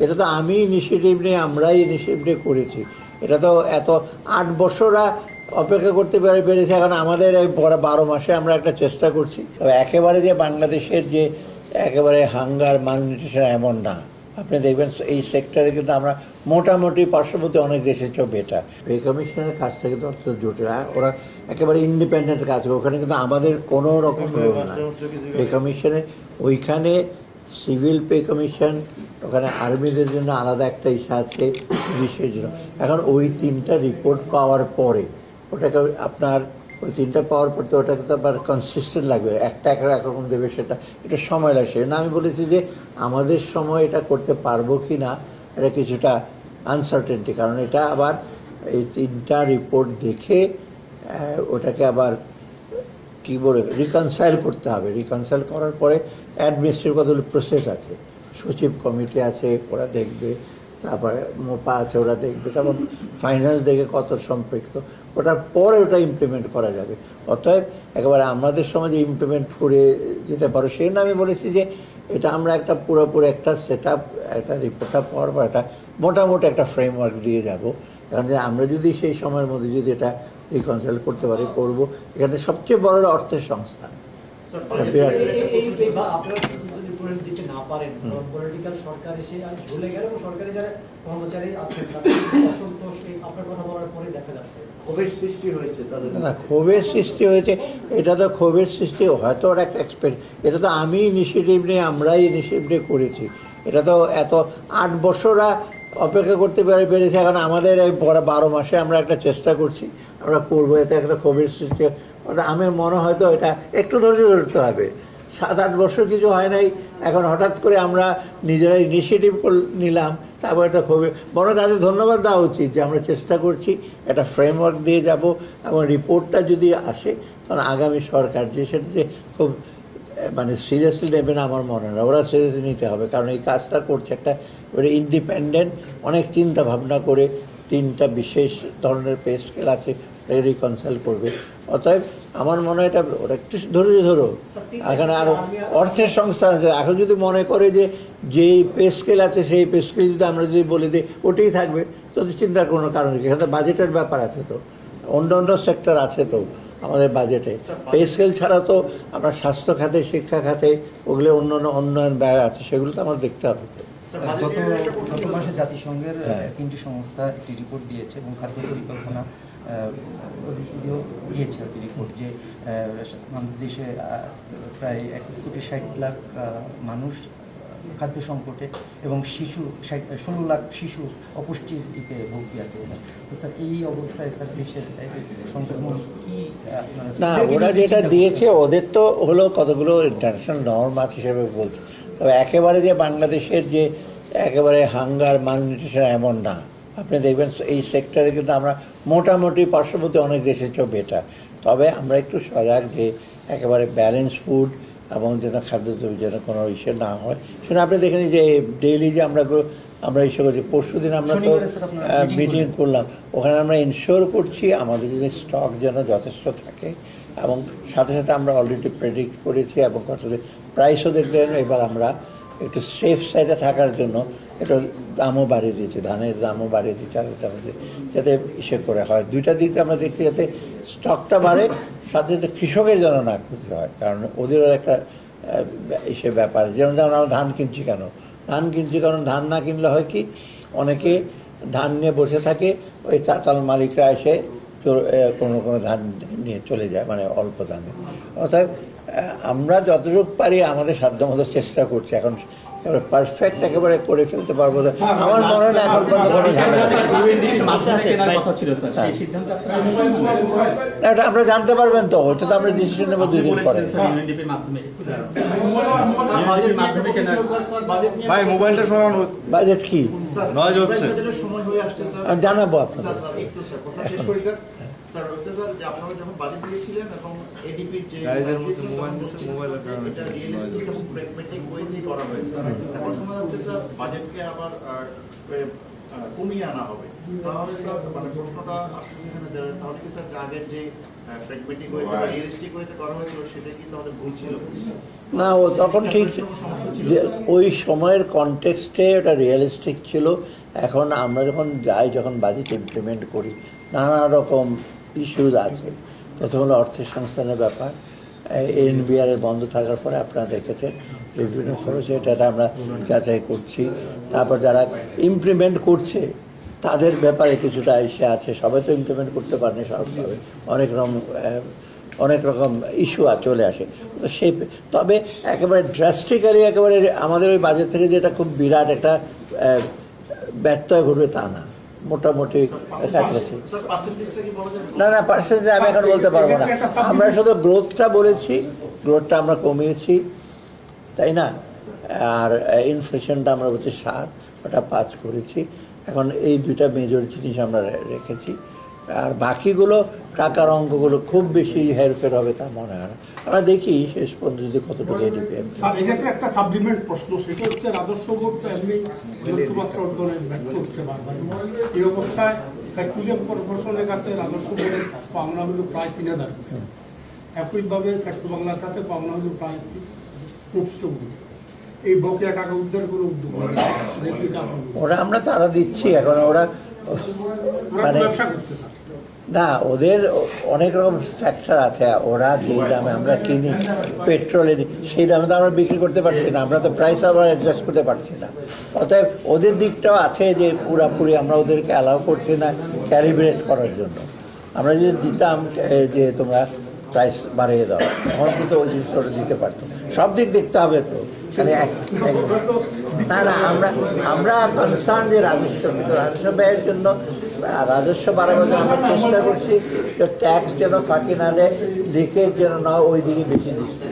এটা তো আমি ইনিশিয়েটিভ নিয়ে আমরাই ইনিশিয়েটিভ নিয়ে করেছি। এটা তো এত 8 বছররা অপেক্ষা করতে পেরেছে, এখন আমাদের এই 12 মাসে আমরা একটা চেষ্টা করছি। তবে একেবারে যে বাংলাদেশের যে একেবারে হাঙ্গার মালনিউট্রিশন এমন না। আপনি দেখবেন এই সেক্টরে কিন্তু আমরা মোটামুটি পার্শ্ববর্তী অনেক দেশের চেয়েও বেটার। পে কমিশনের কাজটা কিন্তু অত্যন্ত জটিল, ওরা একেবারে ইন্ডিপেন্ডেন্ট কাজ করে, ওখানে কিন্তু আমাদের কোনো রকম রোল না। পে কমিশনে ওইখানে সিভিল পে কমিশন, ওখানে আর্মিদের জন্য আলাদা একটা ইস্যু আছে, পুলিশের জন্য। এখন ওই 3টা রিপোর্ট পাওয়ার পরে ওটাকে আপনার ওই 3টা পাওয়ার পর তো ওটাকে তো আবার কনসিস্টেন্ট লাগবে, একটা একরকম দেবে, সেটা একটু সময় লাগছে না। আমি বলেছি যে আমাদের সময় এটা করতে পারবো কি না এটা কিছুটা আনসার্টেনটি, কারণ এটা আবার এই 3টা রিপোর্ট দেখে ওটাকে আবার কী বলে রিকনসাইল করতে হবে। রিকনসাইল করার পরে অ্যাডমিনিস্ট্রেটিভ কতগুলো প্রসেস আছে, সচিব কমিটি আছে, ওরা দেখবে, তারপরে মোপা আছে, ওরা দেখবে, তারপর ফাইন্যান্স দেখে কত সম্পৃক্ত, ওটার পরে ওটা ইমপ্লিমেন্ট করা যাবে। অতএব একেবারে আমাদের সমাজে ইমপ্লিমেন্ট করে যেতে পারো সেই জন্য আমি বলেছি যে এটা আমরা একটা পুরোপুরি একটা সেট আপ, একটা রিপোর্টটা পাওয়ার পর একটা মোটামুটি একটা ফ্রেমওয়ার্ক দিয়ে যাব। কারণ যে আমরা যদি সেই সময়ের মধ্যে যদি এটা রিকনসাইল করতে পারি করব। এখানে সবচেয়ে বড় অর্থের সংস্থা বিরাট। না, ক্ষোভের সৃষ্টি হয়েছে, এটা তো ক্ষোভের সৃষ্টি হয়তো ওরা একটা এটা তো আমি ইনিশিয়েটিভ নিয়ে আমরাই ইনিশিয়েটিভ নিয়ে করেছি। এটা তো এত 8 বছররা অপেক্ষা করতে পেরেছে, এখন আমাদের এই 12 মাসে আমরা একটা চেষ্টা করছি, আমরা করবো, এতে একটা ক্ষোভের সৃষ্টি। আমার মনে হয়তো এটা একটু ধৈর্য ধরতে হবে। 7-8 বছর কিছু হয় নাই, এখন হঠাৎ করে আমরা নিজেরা ইনিশিয়েটিভ নিলাম, তারপর এটা খুবই বড়, তাদের ধন্যবাদ দেওয়া উচিত যে আমরা চেষ্টা করছি, একটা ফ্রেমওয়ার্ক দিয়ে যাব, এবং রিপোর্টটা যদি আসে তখন আগামী সরকার যে সেটা যে খুব মানে সিরিয়াসলি নেবে না আমার মনে হয়, ওরা সিরিয়াসলি নিতে হবে। কারণ এই কাজটা করছে একটা ইন্ডিপেন্ডেন্ট, অনেক চিন্তা ভাবনা করে 3টা বিশেষ ধরনের পে স্কেল আছে, রিকনসাইল করবে। অতএব আমার মনে হয় এটা ওরা একটু ধৈর্য ধরো, এখানে আরও অর্থের সংস্থা আছে। এখন যদি মনে করে যে যেই পে স্কেল আছে সেই পে স্কেল যদি আমরা যদি বলে দিই ওটাই থাকবে, তো চিন্তার কোনো কারণ নেই। এখানে বাজেটের ব্যাপার আছে, তো অন্য অন্য সেক্টর আছে তো আমাদের বাজেটে। পে স্কেল ছাড়া তো আমরা স্বাস্থ্য খাতে, শিক্ষা খাতে, ওগুলো অন্য অন্য উন্নয়ন ব্যয় আছে, সেগুলো তো আমার দেখতে হবে। গত মাসে জাতিসংঘের 3টি সংস্থা একটি রিপোর্ট দিয়েছে এবং খাদ্য পরিকল্পনা দিয়েছে আর কি রিপোর্ট, যে আমাদের দেশে প্রায় 1,60,00,000 মানুষ খাদ্য সংকটে এবং 16 লাখ শিশু অপুষ্টিতে ভুগতে আছে স্যার। তো স্যার এই অবস্থায় স্যার দেশের সংক্রমণ কি না, ওরা যেটা দিয়েছে ওদের তো হলো কতগুলো ইন্টারন্যাশনাল নর্ম আছে হিসেবে বলছে। তবে একেবারে যে বাংলাদেশের যে একেবারে হাঙ্গার মালনিউট্রিশন এমন না। আপনি দেখবেন এই সেক্টরে কিন্তু আমরা মোটামুটি পার্শ্ববর্তী অনেক দেশের চেয়েও বেটার। তবে আমরা একটু সজাগ যে একেবারে ব্যালেন্স ফুড এবং যেন খাদ্যদ্রব্য যেন কোনো ইস্যু না হয়। সেটা আপনি দেখেন যে ডেইলি যে আমরা ইস্যু করছি, পরশু দিন আমরা তো মিটিং করলাম, ওখানে আমরা ইনশিওর করছি আমাদের যদি স্টক যেন যথেষ্ট থাকে, এবং সাথে সাথে আমরা অলরেডি প্রেডিক্ট করেছি এবং প্রাইসও দেখবেন এবার আমরা একটু সেফ সাইডে থাকার জন্য একটু দামও বাড়িয়ে দিয়েছি, ধানের দামও বাড়িয়ে দিয়েছি, যাতে ইসে করে হয়। 2টা দিক আমরা দেখছি, যাতে স্টকটা বাড়ে, সাথে সাথে কৃষকের যেন না ক্ষতি হয়। কারণ ওদেরও একটা ইসে ব্যাপার, যেমন আমরা ধান কিনছি কেন, কারণ ধান না কিনলে হয় কি, অনেকে ধান নিয়ে বসে থাকে, ওই চাতাল মালিকরা এসে কোনো ধান নিয়ে চলে যায়, মানে অল্প দামে। অর্থাৎ আমরা যতটুকু পারি আমাদের সাধ্যমতো চেষ্টা করছি। এখন পারফেক্ট একেবারে করে ফেলতে পারবো না আমার মনে হয় না, এখন এটা আমরা জানতে পারবেন তো, ওইটা তো আমরা ডিসিশন নেবো 2 দিন পরে। ভাই মোবাইলটা সরানো, বাজেট কি নয়েজ হচ্ছে, জানাবো আপনাদের। স্যার যে আপনারা যখন বাজেট দিয়েছিলেন এবং এডিপির যে মোবাইলের কারণে এটা রিয়েলিস্টিক এবং প্র্যাগম্যাটিক ওয়ে দিয়ে করা হয়েছে, এখন শোনা যাচ্ছে স্যার বাজেটকে আবার কমিয়ে আনা হবে। তাহলে স্যার মানে প্রশ্নটা আসলে এখানে তাহলে কি স্যার আগের যে প্র্যাগমেটিক ওয়ে বা রিয়েলিস্টিক ওয়েতে করা হয়েছিল সেটা কি তাহলে ভুল ছিল? না, ও তখন ঠিক যে ওই সময়ের কনটেক্সটে ওটা রিয়েলিস্টিক ছিল। এখন আমরা যখন যাই, যখন বাজেট ইমপ্লিমেন্ট করি, নানা রকম ইস্যুজ আছে। প্রথম হলো অর্থের সংস্থানের ব্যাপার। এনবিআর বন্ধ থাকার পরে আপনারা দেখেছেন বিভিন্ন খরচ, এটা আমরা যাচাই করছি। তারপর যারা ইমপ্লিমেন্ট করছে তাদের ব্যাপারে কিছুটা ইস্যু আছে, সবাই তো ইমপ্লিমেন্ট করতে পারেনি সরকারভাবে, অনেক রকম ইস্যু চলে আসে। তো সেই তবে একেবারে ড্রাস্টিক্যালি একেবারে আমাদের ওই বাজেট থেকে যেটা খুব বিরাট একটা ব্যত্যয় ঘটবে তা না, মোটামুটি কাছাকাছি। স্যার পার্সেন্টেজটা কি বলা যাবে? না, পার্সেন্টেজ আমি এখন বলতে পারবো না। আমরা শুধু গ্রোথটা বলেছি, গ্রোথটা আমরা কমিয়েছি, তাই না? আর ইনফ্লেশনটা আমরা বলছি 7, ওটা 5 করেছি। এখন এই দুইটা মেজর জিনিস আমরা রেখেছি। আর বাকিগুলো টাকার অঙ্কগুলো খুব বেশি হেরফের হবে তা মনে হয় না। আমরা দেখি শেষ পর্যন্ত যদি কতটুকু এডিপিএম। স্যার, এক্ষেত্রে একটা সাপ্লিমেন্ট প্রশ্ন, সেটা হচ্ছে রাজস্ব বোর্ড তো এমনি লক্ষ্যমাত্রা অর্জনে ব্যর্থ হচ্ছে বারবার। এই অবস্থায় পেট্রোলিয়াম কর্পোরেশনের কাছে রাজস্ব বোর্ডের পাওনা হলো প্রায় 3000 কোটি, একইভাবে পেট্রো বাংলার কাছে পাওনা হলো প্রায় 25 কোটি। এই বকেয়া টাকা উদ্ধার করে উদ্যোগ ওরা আমরা তারা দিচ্ছি। এখন ওরা মানে ব্যবসা করছে স্যার। না, ওদের অনেক রকম ফ্যাক্টর আছে। ওরা যেই দামে আমরা কিনি পেট্রোলের, সেই দামে তো আমরা বিক্রি করতে পারছি না, আমরা তো প্রাইস আবার অ্যাডজাস্ট করতে পারছি না। অতএব ওদের দিকটাও আছে যে পুরাপুরি আমরা ওদেরকে অ্যালাউ করছি না ক্যালিব্রেট করার জন্য। আমরা যদি দিতাম যে তোমরা প্রাইস বাড়িয়ে দাও, তখন কিন্তু ওই জিনিসটা ওরা দিতে পারতো। সব দিক দেখতে হবে তো, খালি না না, আমরা কনসার্ন যে রাজস্ব ব্যয়ের জন্য, রাজস্ব বাড়াবার জন্য আমরা চেষ্টা করছি যে ট্যাক্স যেন ফাঁকি না দেয়, লিকেজ যেন না ওই দিকে বেশি দিচ্ছে।